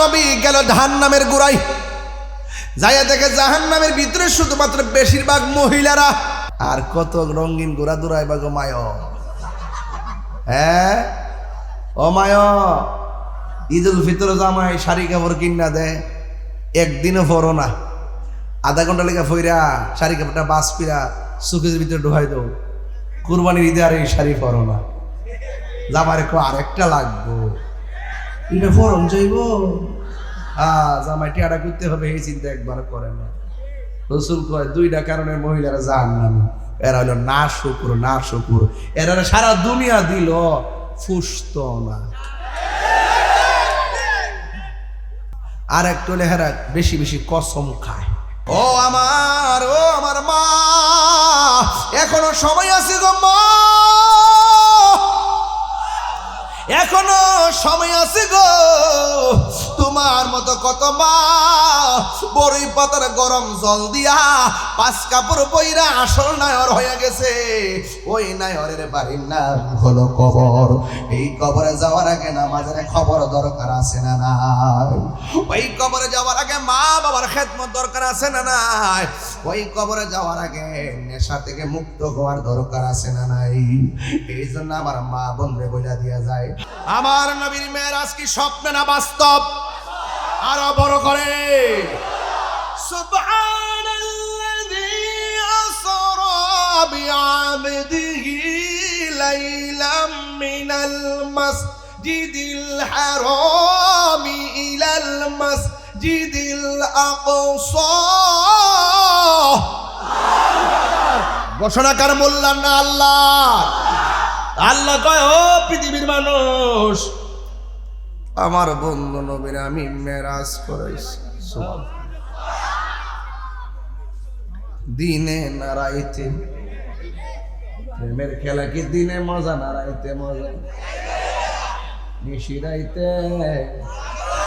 নবী গেল জাহান্নামের গোড়ায়, যাইয়া দেখে জাহান্নামের ভিতরে শুধুমাত্র বেশিরভাগ মহিলারা। আর কত রঙিন ঘোড়া দৌড়ায় বা গো মায়, হ্যাঁ ও মায়, ঈদুল ফিতর জামাই শাড়ি কাপড় কিনা দেয়, একদিনও পরো না, আধা ঘন্টা লেগে ফইরা শাড়ি কাপড়টা বাস পিরা সুখের ভিতরে ঢুকাই দাও। কুরবানির ঈদে আর এই শাড়ি পরো না, জামাই আরেকটা লাগবো, এটা ফরম চাইব, জামাই টিয়াটা করতে হবে এই চিন্তা একবার করে না। রসুল কয় দুইটা কারণে মহিলারা জাহান্নামী, এরা হলো না শুকুর না শুকুর, এরা সারা দুনিয়া দিল ফুসত না। আর একটু লেহারা বেশি বেশি কসম খায়। ও আমার মা, এখনো সময় আছে গো মা, এখনো সময় আছে গো। তোমার মতো কত মা বড়ই পাতার গরম জল দিয়া 5 কাপড় বইরা আসল নায়র হয়ে গেছে। ওই নায়রের বাড়ির নাম হলো কবর। এই কবরে যাওয়ার আগে নামাজের খবর দরকার আছে না নাই? ওই কবরে যাওয়ার আগে মা বাবার খেদমত দরকার আছে না নাই? ওই কবরে যাওয়ার আগে নেশা থেকে মুক্ত হওয়ার দরকার আছে না নাই? এই জন্য আমার মা বন্ধে বইলা দিয়া যায়, আমার নবীর মেরাজ কি স্বপ্ন না বাস্তব? আরো বড় করে সুবহানাল্লাযী আসরা বিআবদিহি লাইলাম মিনাল মাসজিদিল হারামি ইলাল মাসজিদিল আকসা। ঘোষণাকার মোল্লা না আল্লাহ? আল্লাহ কয়, ও পৃথিবীর মানুষ, আমার বন্ধু নবীর আমি মেরাজ করাইছি দিনে না রাইতে। প্রেমের খেলা কি দিনে মজা না রাইতে মজা? নিশি রাইতে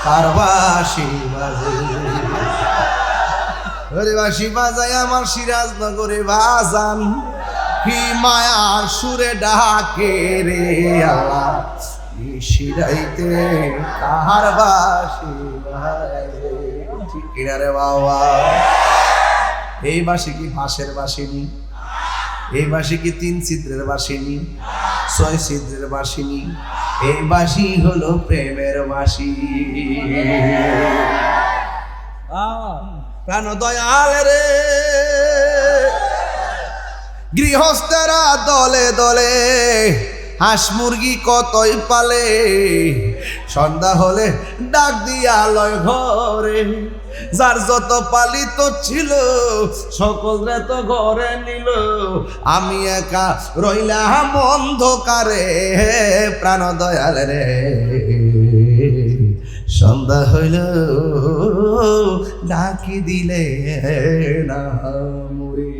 কার বাঁশি বাজে, ওরে বাঁশি বাজায় আমার সিরাজনগরে বাজান, কি মায়ার সুরে ডাকে রে আল্লাহ, নিশিরাইতে কাহার বাঁশি বাজে। ঠিক কিনা রে বাবা? এই বাঁশি কি বাঁশের বাঁশিনি? এই বাঁশি কি 3 ছিদ্রের বাঁশিনি, 6 ছিদ্রের বাঁশিনি? এই বাঁশি হলো প্রেমের বাঁশি। প্রাণ দয়াল রে, গৃহস্থেরা দলে দলে হাঁস মুরগি কতই পালে, সন্ধ্যা হলে ডাক দিয়া লয় ঘরে, যার যত পালিত ছিল সকলরে তো ঘরে নিল, আমি একা রইলাম অন্ধকারে। প্রাণ দয়াল রে, সন্ধ্যা হইল ডাকি দিলে না মরি।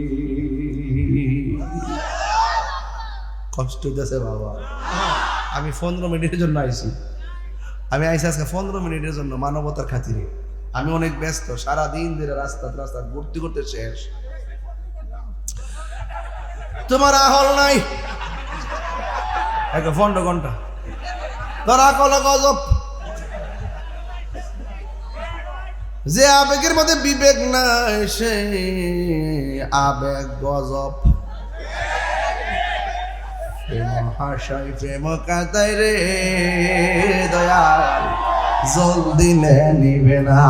কষ্ট হইতেছে বাবা, আমি 15 মিনিটের জন্য আইছি, আমি আইসি আজকে 15 মিনিটের জন্য মানবতার খাতিরে। আমি অনেক ব্যস্ত, সারাদিন ধরে রাস্তা ভর্তি করতে শেষ। তোমার আহল নাই 15 ঘন্টা, তোর আকল গজব। যে আবেগের মধ্যে বিবেক নাই সে আবেগ গজব। হাসাই প্রেম কাতাই রে দয়াল, জলদি নিবে না।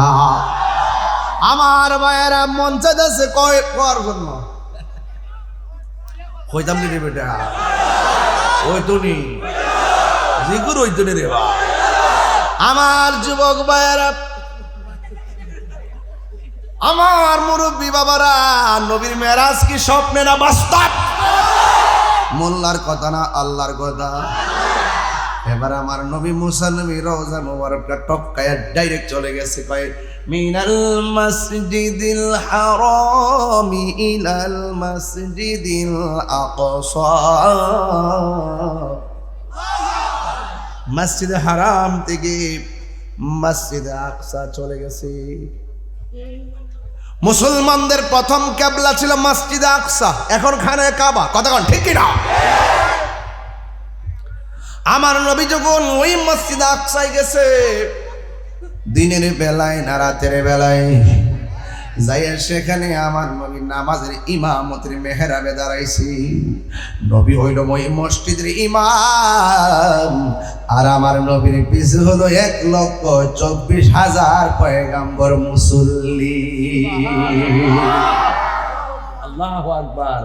আমার মায়েরা মন চাইতেছে কর জন্য, হইতাম নি রে বেটা, ওই তো নি জিগুর ওই তো রে বা। আমার যুবক ভাইয়েরা, আমার মুরব্বী বাবারা, নবীর মেরাজ কি স্বপ্নে না বাস্তব? মোল্লার কথা না আল্লাহর কথা। এবার আমার নবী মুসা নবী রওজা মুবারকটা টপকায়া ডাইরেক্ট চলে গেছে, কয় মিনাল মাসজিদিল হারামি ইলাল মাসজিদিল আকসা। মসজিদে হারাম থেকে মসজিদে আকসা চলে গেছে। মুসলমানদের প্রথম কিবলা ছিল মসজিদে আকসা, এখন খানে কাবা। কথা কোন ঠিক কি না? আমার নবী যখন ওই মসজিদে আকসায় গেছে, দিনের বেলায় না রাতের বেলায় যাইয়া সেখানে আমার নবী নামাজের ইমামতের মেহরাবে দাঁড়াইছি। নবী হইল ওই মসজিদের ইমাম, আর আমার নবীর পিছু হলো 1,24,000 পয়গাম্বর মুসল্লি। আল্লাহু আকবার।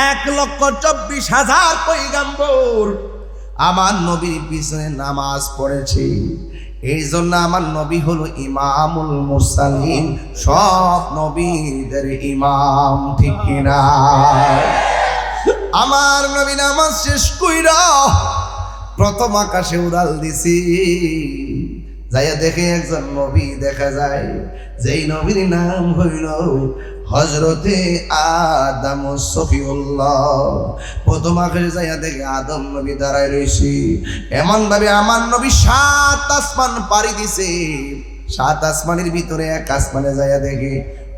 1,24,000 পয়গাম্বর আমার নবীর পিছনে নামাজ পড়েছে। এই জন্য আমার নবী হলো ইমামুল মুরসালিন, সব নবীদের ইমাম, ঠিক কিনা? আমার নবী নামাজ শেষ কইরা প্রথম আকাশে উড়াল দিছি, যাইয়া দেখে একজন নবী দেখা যায়, যেই নবীর নাম হইল হযরতে আদম সফিউল্লাহ। প্রথম আকাশে যাইয়া দেখে আদম নবী দাঁড়ায় রইছি। এমন ভাবে আমার নবী 7 আসমান পাড়ি দিছে। 7 আসমানের ভিতরে এক আসমানে যাইয়া দেখে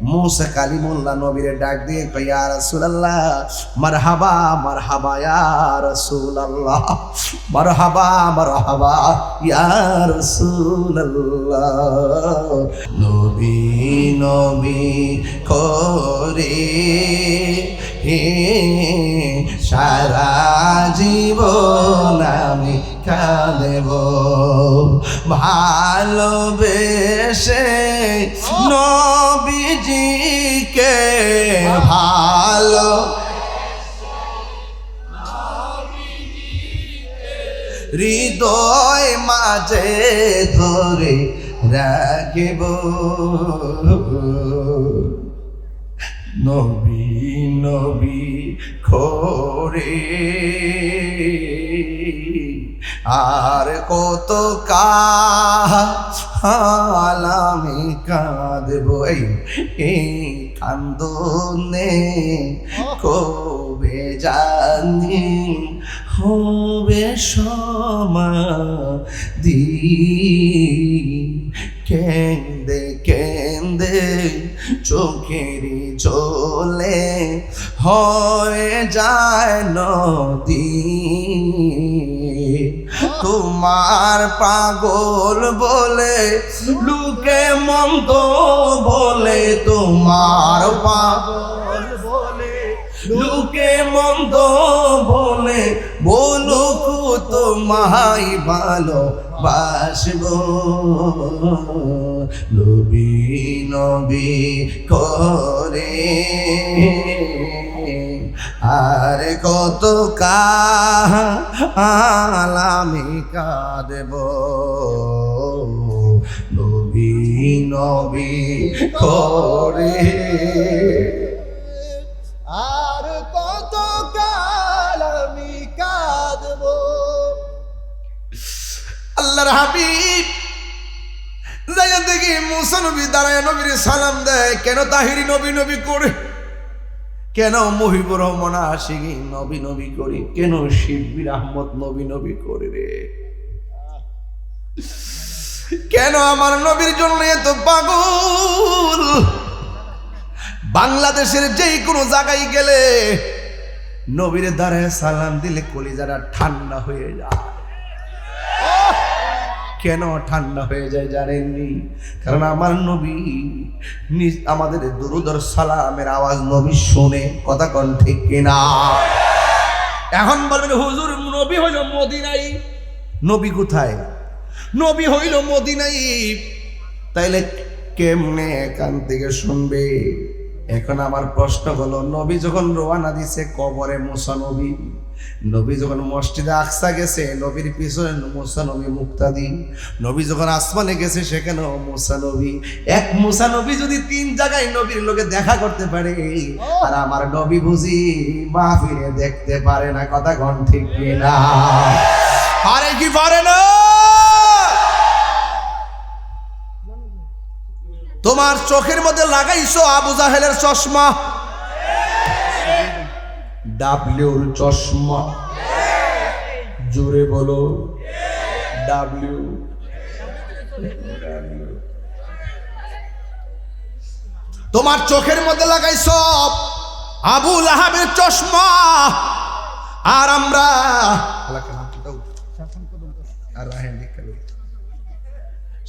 মুসা কালিমুল্লাহ নবীরে ডাক দিয়ে কয়, ইয়া রাসূলুল্লাহ, মারহাবা মারহাবা ইয়া রাসূলুল্লাহ, মারহাবা মারহাবা ইয়া রাসূলুল্লাহ। নবী নবী করে সারা জীবন আমি কাঁদেব, ভালোবেসে নবীজিকে ভালো হৃদয় মাঝে ধরে রাখিব। নবী নবী করে আর কত কাল আমি কাঁদব, এই কান্দনে কবে জানি হবে সমাধি। কেন্দে কেন্দে চোখেরই চলে হয়ে যায় নদী। তোমার পাগল বলে লোকে মন্দ বলে, তোমার পাগল বলে লোকে মন্দ বলে, বলুক তোমায় ভালোবাসব। নবী নবী করে আর কত কাল আমি কাঁদব। নবী নবী করে আর কত কাল আমি কাঁদব। আল্লাহর হাবিব যাইয়া দেখি মুসা নবী দাঁড়ায় নবীর সালাম দেয়। কেন তাহিরি নবী নবী করে, কেন মহিবুর রহমান আশিকি নবী নবী করি, কেন শিববির আহমদ নবী নবী করে রে, কেন আমার নবীর জন্য এত পাগল? বাংলাদেশের যেই কোনো জায়গায় গেলে নবীর দাঁড়ায় সালাম দিলে কলিজাটা ঠান্ডা হয়ে যায়। কেন ঠান্ডা হয়ে যায় জানেননি? কারণ আমার নবী আমাদের দুরূদ আর সালামের আওয়াজ নবী শুনে। কথা কোন ঠিক কিনা? এখন বলবেন হুজুর নবী হইল মদিনায়, নবী কোথায়? নবী হইল মদিনায়, তাইলে কেমনে এখান থেকে শুনবে? এখন আমার প্রশ্ন হলো, নবী যখন রওনা দিছে কবরে মুসা নবী, নবী যখন মসজিদে আকসা গেছে নবীর পিছনে মুসা নবী মুক্তাদি, নবী যখন আসমানে গেছে সেখানেও মুসা নবী। এক মুসা নবী যদি 3 জায়গায় নবীর লোকে দেখা করতে পারে, আর আমার নবী বুঝি মাহফিলে দেখতে পারে না? কথা কোন ঠিক কিনা? পারে কি পারে না? তোমার চোখের মধ্যে লাগাইছো আবু জাহেলের চশমা, ডাব্লিউর চশমা, জোরে বলো ডাব্লিউ। তোমার চোখের মধ্যে লাগাইছো আবু লাহাবের চশমা, আর আমরা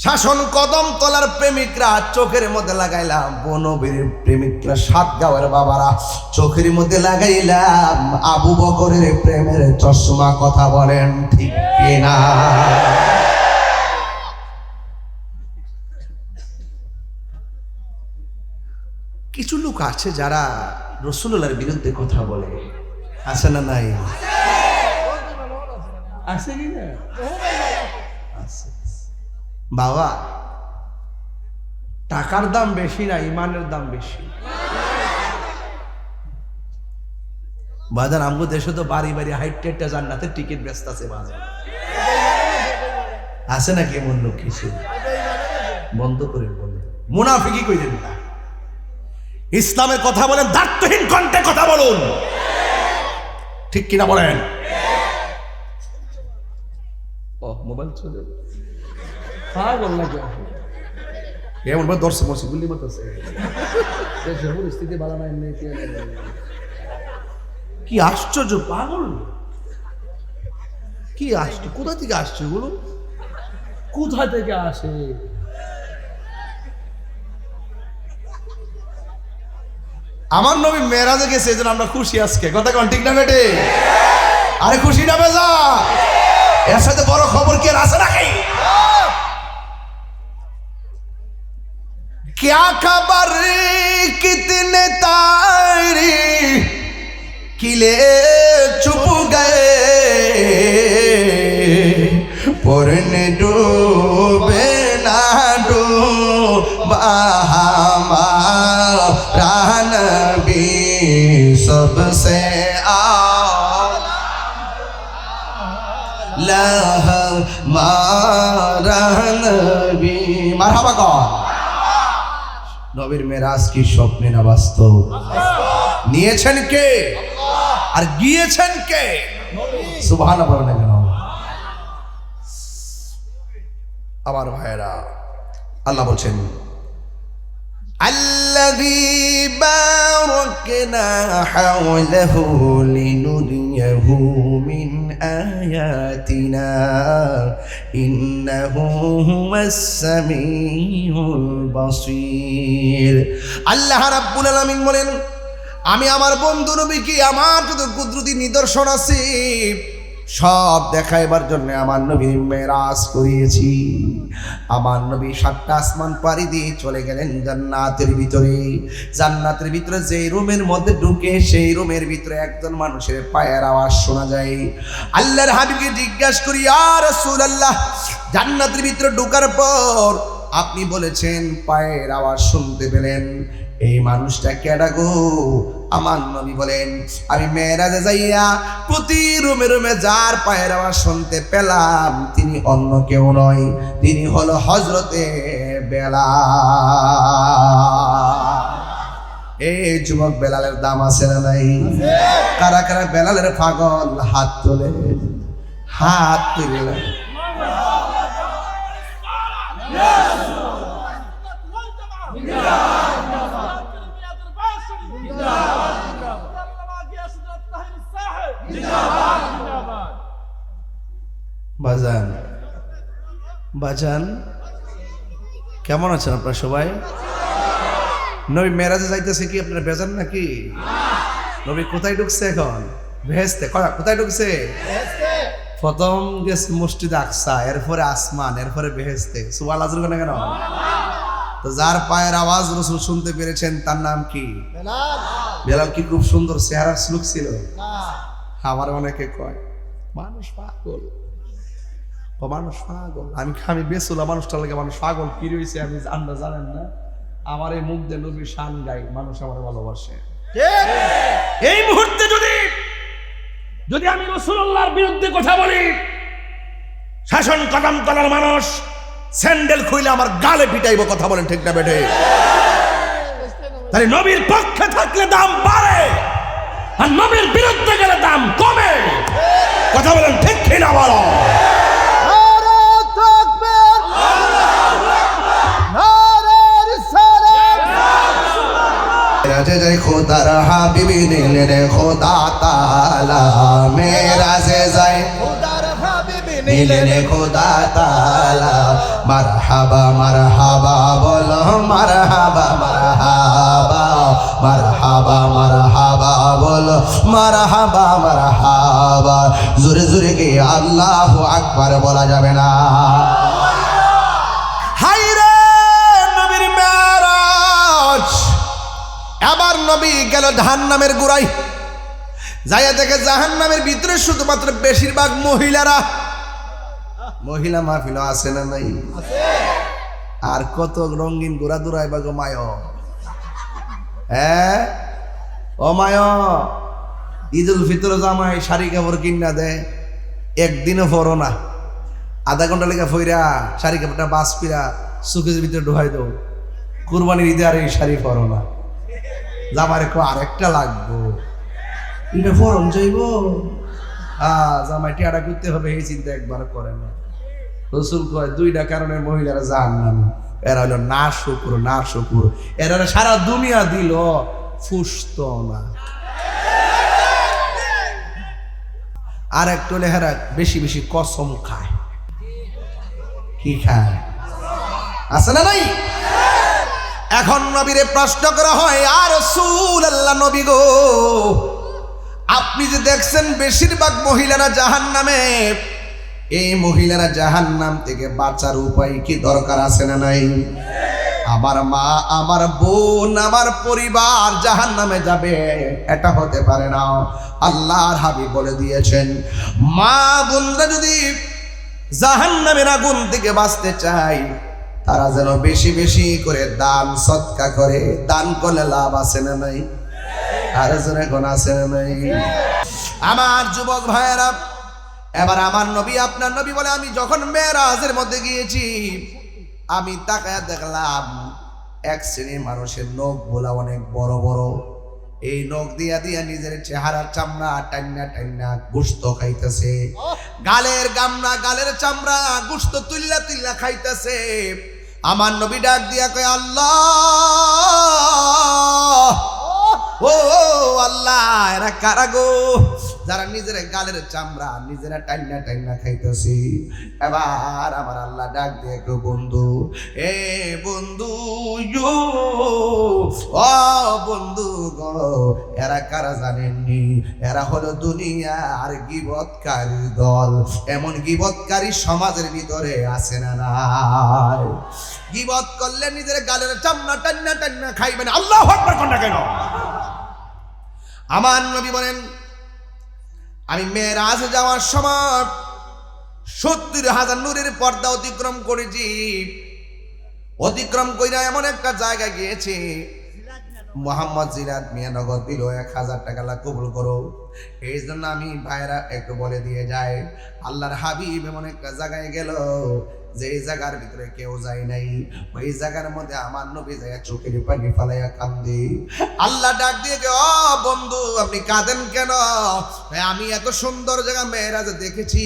শাসন কদম তলার প্রেমিকরা চোখের মধ্যে লাগাইলাম, নবীর প্রেমিকরা সাত গাঁয়ের বাবারা চোখের মধ্যে লাগাইলাম আবু বকরের প্রেমের চশমা। কথা বলেন ঠিক কিনা? কিছু লোক আছে যারা রাসূলুল্লাহর বিরুদ্ধে কথা বলে, আছে না নাই? আছে কি না? বাবা, টাকার দাম বেশি না, ইমানের দাম বেশি। বাজার আমগো দেশে তো বাড়ি বাড়ি হাইটেটটা জান্নাতের টিকিট ব্যস্ত আছে বাজার, আছে না? কেমন লোক কিছু বন্ধ করে বলে মুনাফিকি কইলেন না, ইসলামের কথা বলেন, দায়িত্বহীন কণ্ঠে কথা বলুন, ঠিক কিনা বলেন? ও মোবাইল চলে পাগল লাগে এমন ভাবে দর্শক মসি গুলি মতছে, দেশের পরিস্থিতি ভালো নাই, কি আশ্চর্য পাগল, কি আশ্চর্য, কোথা থেকে আসছে এগুলো? কোথা থেকে আসে? আমার নবী মেরাজে গেছে, এই জন্য আমরা খুশি আজকে। কথা কোন ঠিক না বেটে? আরে খুশি না বেজা? এর সাথে বড় খবর কি আর আছে নাকি? क्या खबर कितने तारी किले चुप गए, पुरने डूबे ना डूबा हमारा नबी सबसे आला हमारा नबी। মারহাবা কর। নবীর মেরাজ কি স্বপ্নে না বাস্তব? নিয়েছেন কে আর গিয়েছেন কে? সুবহানাল্লাহ বলেন না কেন? আমার ভাইরা, আল্লাহ বলছেন আল্লাযী বারাকনা হাওলাহু লিনুরিয়াহু মিন আয়াতিনা ইন্নাহু হুয়াস সামিউল বাসীর। আল্লাহ রাব্বুল আলামিন বলেন, আমি আমার বন্ধু নবীকে আমার যত কুদরতি নিদর্শন আছে সব দেখাইবার জন্য আমার নবী মেরাজ করিয়েছি। আমার নবী 7টা আসমান পাড়ি দিয়ে চলে গেলেন জান্নাতের ভিতরে। জান্নাতের ভিতরে যেই রুমের মধ্যে ঢুকে সেই রুমের ভিতরে একজন মানুষের পায়ের আওয়াজ শোনা যায়। আল্লাহর হাবিবকে জিজ্ঞাসা করি, ইয়া রাসূলুল্লাহ, জান্নাতের ভিতরে ঢোকার পর আপনি বলেছেন পায়ের আওয়াজ শুনতে পেলেন, এই মানুষটা কেডা গো? আমার নবী বলেন, আমি মেরাজে যাইয়া প্রতি রুমে রুমে যার পায়ের আওয়াজ শুনতে পেলাম তিনি অন্য কেউ নয়, তিনি হলো হযরতে বেলাল। এই যুবক বেলালের দাম আছে না নাই? কারা কারা বেলালের পাগল? হাত তোলে, হাত তুলে। বাজান বাজান কেমন আছেন আপনারা সবাই? নবী মেরাজে যাইতেছে কি আপনারা বেজান নাকি? নবী কোথায় ঢুকছে এখন? বেহেশতে। কোথায় ঢুকছে? প্রথম গেছে মসজিদে আকসা, এরপরে আসমান, এরপরে বেহেশতে। সুবহানাল্লাহ বলেন কেন? তো যার পায়ের আওয়াজ রাসূল শুনতে পেরেছেন তার নাম কি? বেলাল। বেলাল কি খুব সুন্দর চেহারার লোক ছিল? আমার অনেকে কয় মানুষ পাগল, মানুষ পাগল। আমি বেসুলা মানুষটার লাগে মানুষ পাগল কি রয়েছে আমি আপনারা জানেন না। আমার এই মুখ দিয়ে নবীর শান গাই, মানুষ আমার ভালোবাসে। এই মুহূর্তে যদি আমি রাসূলুল্লাহর বিরুদ্ধে কথা বলি, শাসন কদম তলার মানুষ স্যান্ডেল খুইলে আমার গালে পিটাইব। কথা বলেন ঠিক না বেটে? তাহলে নবীর পক্ষে থাকলে দাম বাড়ে, আর নবীর বিরুদ্ধে গেলে দাম কমে। কথা বলেন ঠিক কিনা বলো? जय खुदार हाबिबी दिल रे खुदा ताला मेरा से जाए खुदार हाबिबी দিলেন খোদা তাআলা মারহাবা মারহাবা বলো মারহাবা মারহাবা মারহাবা মারহাবা বলো মারহাবা মারহাবা জোরে জোরে কি আল্লাহু আকবার বলা যাবে না হায়রে নবীর মেরাজ আবার নবী গেল জাহান্নামের গোড়ায় যাইয়া দেখে জাহান্নামের ভিতরে শুধুমাত্র বেশিরভাগ মহিলারা মহিলা মাহফিল আছে না নাই আর কত রঙিন ঘোরা দৌড়ায় বা গো মায় হ্যাঁ ও মায় ঈদুল ফিতর জামাই শাড়ি কাপড় কিনা দেয় একদিনও পরো না আধা ঘন্টা লেগে ফইরা শাড়ি কাপড়টা বাস পিরা সুকের ভিতরে ঢোকাই দাও কুরবানির ঈদে আর এই শাড়ি পরো না জামারে কো আরেকটা লাগবো এটা ফরম চাইব জামাই টিয়াটা করতে হবে এই চিন্তা একবার করে না রসুল কয় দুইটা কারণে মহিলারা জাহান্নামী এরা হলো না শুকুর এরা সারা দুনিয়া দিল ফুসত না আর একটু লেহারা বেশি বেশি কসম খায় কি খায় আছে না নাই এখন নবীরে প্রশ্ন করা হয় আর রাসূলুল্লাহ নবী গো আপনি যে দেখছেন বেশিরভাগ মহিলারা জাহান্নামে এই মহিলারা জাহান্নাম থেকে বাঁচার উপায় কি দরকার আছে না নাই আমার মা আমার বোন আমার পরিবার জাহান্নামে যাবে এটা হতে পারে না আল্লাহর হাবিব বলে দিয়েছেন মা বোনরা যদি জাহান্নামের আগুন থেকে বাঁচতে চায় তারা যেন বেশি বেশি করে দান সদকা করে দান করলে লাভ আছে না নাই আর জোরে কোন আছে না নাই আমার যুবক ভাইয়েরা এবার আমার নবী আপনার নবী বলে আমি যখন মেরাজের মধ্যে গিয়েছি আমি তাকায় দেখলাম এক শ্রেণীর মানুষের নখ গুলা অনেক বড় বড় এই নখ দিয়া দিয়া নিজের চেহারার চামড়া টান্না টান্না গোশত খাইতেছে গালের গামনা গালের চামড়া গোশত তুল্লা তুল্লা খাইতেছে আমার নবী ডাক দিয়া কয় আল্লাহ ও আল্লাহ এরা কারা গো যারা নিজের গালের চামড়া নিজেরা টাইনা টাইনা খাইতেছি এবার আমার আল্লাহ ডাক দিয়ে গো বন্ধু এ বন্ধু ও বন্ধু গো এরা কারা জানেননি এরা হলো দুনিয়ার গীবতকারী দল এমন গীবতকারী সমাজের ভিতরে আছে না নাই গীবত করলে নিজের গালের চামড়া টাইনা টাইনা খাইবেন আল্লাহু আকবার কোনটা কেন আমার নবী বলেন আমি মেরাজে যাওয়ার সময় 70,000 নূরের পর্দা অতিক্রম করেছি অতিক্রম কইরা এমন একটা জায়গা গিয়েছি মোহাম্মদ জিরাত মিয়ানগর দিল 1000 টাকা লা কবুল করো এই জন্য আমি ভাইরা একটু বলে দিয়ে যায় আল্লাহর হাবিব এমন একটা জায়গায় গেল যে জায়গার ভিতরে কেউ যায় নাই ওই জায়গার মধ্যে আমার নবী যায় চোখের পানি ফালাইয়া কান্দে আল্লাহ ডাক দিয়ে ও বন্ধু আপনি কাঁদেন কেন আমি এত সুন্দর জায়গা মেরাজে দেখেছি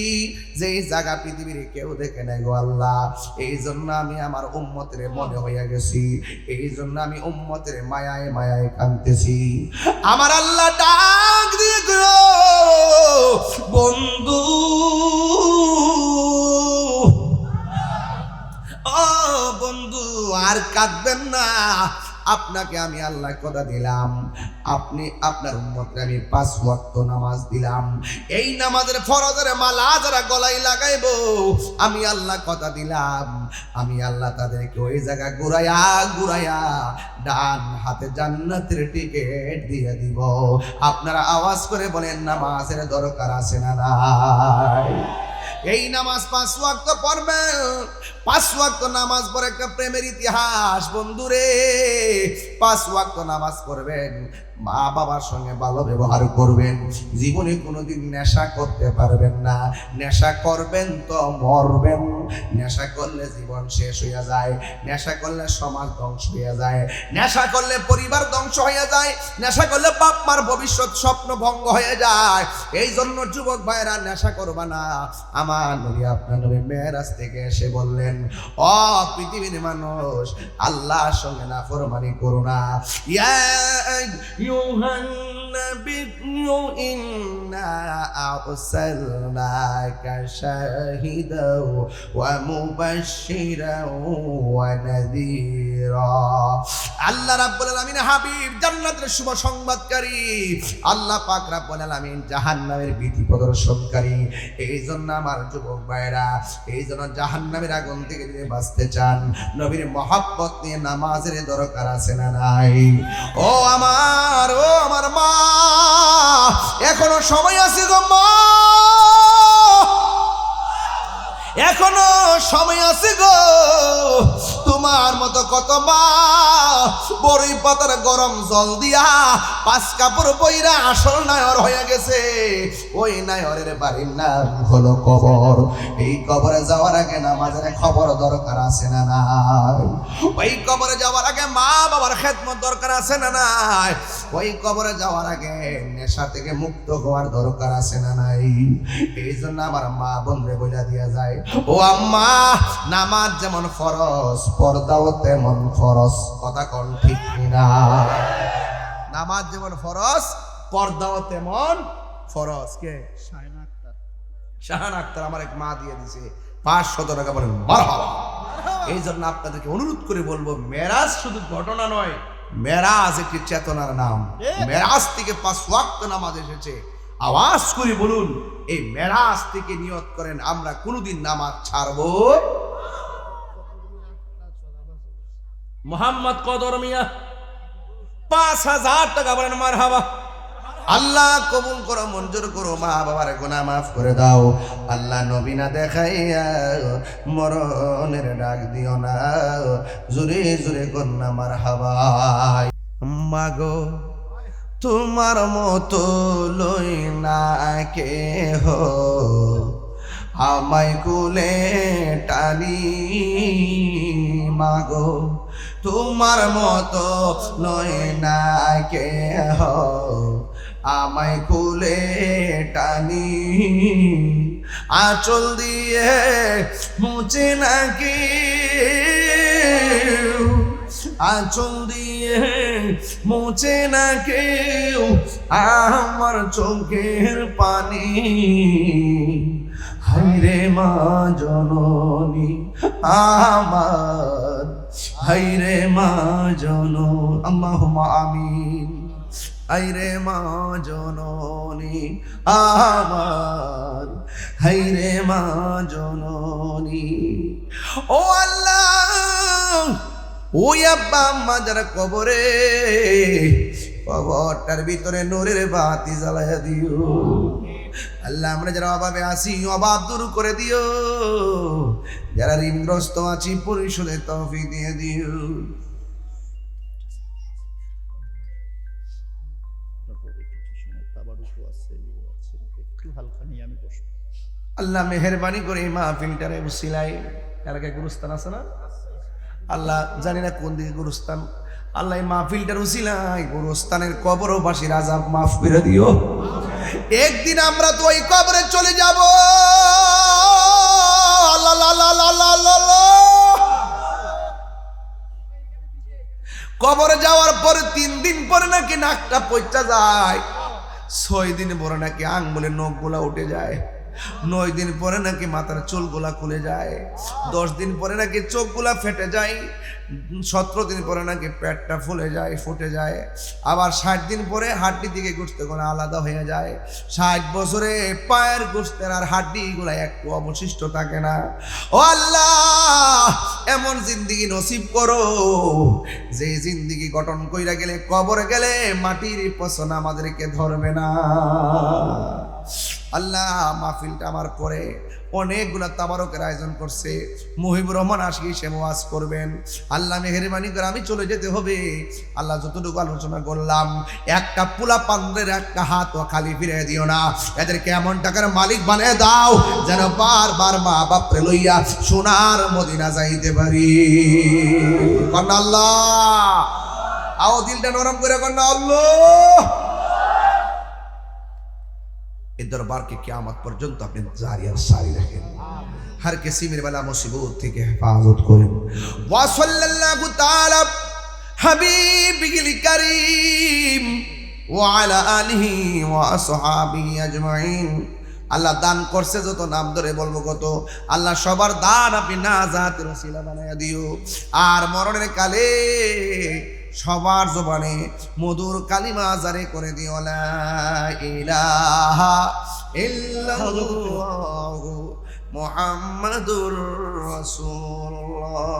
যে এই জায়গা পৃথিবীর কেউ দেখে নাই গো আল্লাহ এই জন্য আমি আমার উম্মতের মনে হইয়া গেছি এই জন্য আমি উম্মতের মায়ায় মায়ায় কাঁদতেছি আমার আল্লাহ ডাক দিয়ে বন্ধু ও বন্ধু আর কাঁদবেন না আপনাকে আমি আল্লাহ কথা দিলাম আপনি আপনার উম্মতকে আমি 5 ওয়াক্ত নামাজ দিলাম এই নামাজের ফরজের মালা যারা গলায় লাগাইবো আমি আল্লাহ কথা দিলাম আমি আল্লাহ তাদেরকে ওই জায়গা ঘুরাইয়া ঘুরাইয়া ডান হাতে জান্নাতের টিকিট দিয়ে দিব আপনারা আওয়াজ করে বলেন নামাজের দরকার আছে না নাই এই নামাজ 5 ওয়াক্ত পড়বেন 5 ওয়াক্ত নামাজ পড়ে একটা প্রেমের ইতিহাস বন্ধুরে 5 ওয়াক্ত নামাজ পড়বেন মা বাবার সঙ্গে ভালো ব্যবহার করবেন জীবনে কোনোদিন নেশা করতে পারবেন না নেশা করবেন তো মরবেন নেশা করলে জীবন শেষ হয়ে যায় নেশা করলে সমাজ ধ্বংস হয়ে যায় নেশা করলে পরিবার ধ্বংস হয়ে যায় নেশা করলে বাপ মার ভবিষ্যৎ স্বপ্ন ভঙ্গ হয়ে যায় এই জন্য যুবক ভাইরা নেশা করবা না আমার নবী আপনার নবী মেরাজ থেকে এসে বললেন ও পৃথিবীর মানুষ আল্লাহর সঙ্গে নাফরমানি করো না ইয়া النبي إنا أرسلناك شاهدا ومبشرا ونذيرا আল্লাহ রাব্বুল আলামিন হাবিব জান্নাতের শুভ সংবাদকারী, আল্লাহ পাক রাব্বুল আলামিন জাহান্নামের ভীতি প্রদর্শনকারী। এই জন্য আমার যুবক ভাইরা, এই জন্য জাহান্নামের আগুন থেকে যদি বাঁচতে চান, নবীর মহব্বত নিয়ে নামাজের দরকার আছে না নাই? ও আমার মা, এখনো সময় আছে গো মা, এখনো সময় আছে গো। তোমার মতো কত মা বড়ই পাতার গরম জল দিয়া 5 কাপড় বইরা আসল নায়র হয়ে গেছে। ওই নায়রের বাড়ির নাম হলো কবর। এই কবরে যাওয়ার আগে নামাজের খবর দরকার আছে না নাই? ওই কবরে যাওয়ার আগে মা বাবার খেদমত দরকার আছে না নাই? ওই কবরে যাওয়ার আগে নেশা থেকে মুক্ত হওয়ার দরকার আছে না নাই? এই জন্য আমার মা বোনরে বইলা দিয়া যায়, ও আম্মা, নামাজ যেমন ফরজ, পর্দাও তেমন ফরজ। কথা কোন ঠিক কিনা? নামাজ যেমন ফরজ, পর্দাও তেমন ফরজ। কে? শাহানা আক্তার আমার এক মা দিয়ে দিছে 500 টাকা, বলেন মারহাবা। এই জন্য আপনাদেরকে অনুরোধ করে বলবো, মেরাজ শুধু ঘটনা নয়, মেরাজ একটি চেতনার নাম। মেরাজ থেকে 5 ওয়াক্ত নামাজ এসেছে। আওয়াজ করে বলুন, এই মেরাজ থেকে নিয়ত করেন আমরা কোনোদিন নামাজ ছাড়বো। মোহাম্মদ কদর মিয়া 5000 টাকা, বলেন মারহাবা। আল্লাহ কবুল করো, মঞ্জুর করো, মা বাবার গুনাহ মাফ করে দাও। আল্লাহ নবী না দেখাইয়া মরণের ডাক দিও না, জোরে জোরে কন্যা মারহাবা। মাগো তোমার মতো লই না কেহ, আমায় কুলে টানি। মাগো তোমার মতো লই না কেহ, আমায় কুলে টানি। আঁচল দিয়ে মুছে নাকি, আঁচল দিয়ে মুছে না কেউ আমার চোখের পানি। হায়রে মা জননী আমার, হায়রে মা জননী, আল্লাহুম্মা আমিন। হায়রে মা জননী আমার, হায়রে মা জননী। ও আল্লাহ, ওই আব্বা আম্মা যারা কবরে, কবরটার ভিতরে নূরের বাতি জ্বালাইয়া দিও। আল্লাহ, আমরা যারা অভাবে আছি অভাব দূর করে দিও, যারা ঋণগ্রস্ত আছি পরিশোধের তৌফিক দিয়ে দিও। আল্লাহ মেহেরবানি করে এই মাহফিলটারে উসিলাই, এলাকায় গুরুস্থান আছে না? আল্লাহ জানি না কোন দিকে গুরুস্থান, আল্লাহ এই মাহফিলটার উসিলাই গুরুস্থানের কবরবাসীর আযাব মাফ করে দিও। একদিন আমরা তো ওই কবরে চলে যাব। কবরে যাওয়ার পরে 3 দিন পরে নাকি নাকটা পচা যায়, 6 দিন পরে নাকি আঙ্গুলের নখগুলা উঠে যায়, 9 দিন পরে নাকি মাথার চুলগুলা খুলে যায়, 10 দিন পরে নাকি চোখগুলা ফেটে যায়, 17 দিন পরে নাকি পেটটা ফুলে যায়, ফুটে যায়, আবার 60 দিন পরে হাড্ডি থেকে গোশতগুলো আলাদা হয়ে যায়। 60 বছরে পায়ের গোশতের আর হাড্ডিগুলা একটু অবশিষ্ট থাকে না। ও আল্লাহ, এমন জিন্দেগি নসিব করো যে জিন্দেগি গঠন কইরা গেলে কবরে গেলে মাটির পছন আমাদেরকে ধরবে না। আল্লাহ, মাহফিলটা আমার পরে অনেকগুলা তাবারকের আয়োজন করছে, মুহিবুর রহমান আশিকি সে ওয়াজ করবেন। আল্লাহ মেহেরবানি করে আমি চলে যেতে হবে। আল্লাহ, যতটুকু আলোচনা করলাম, একটা পোলা পান্ডের একটা হাত খালি ফিরে দিও না, এদেরকে এমন টাকার মালিক বানিয়ে দাও যেন বারবার মা বাপরে লইয়া সোনার মদিনা যাইতে পারি। কন্যা আল্লাহ, আও দিলটা নরম করে কন্যা আল্লাহ। এই দরবারকে কিয়ামত পর্যন্ত আপনি জারি আর সারি রাখেন, हर किसी मेरे वाला मुसीबत थी के हिफाजत करें। वा सल्लल्लाहु ताला हबीबिल करीम ওয়ালা আলিহি ওয়া আসহাবিহি আজমাইন। আল্লাহ দান করছে যত নাম ধরে বলবো কত। আল্লাহ সবার দান আপনি নাজাতের ওসিলা বানায়া দিও। আর মরণের কালে সবার জবানে মধুর কালিমা জারি করে দিও, লা ইলাহা ইল্লাল্লাহু মুহাম্মাদুর রাসূলুল্লাহ।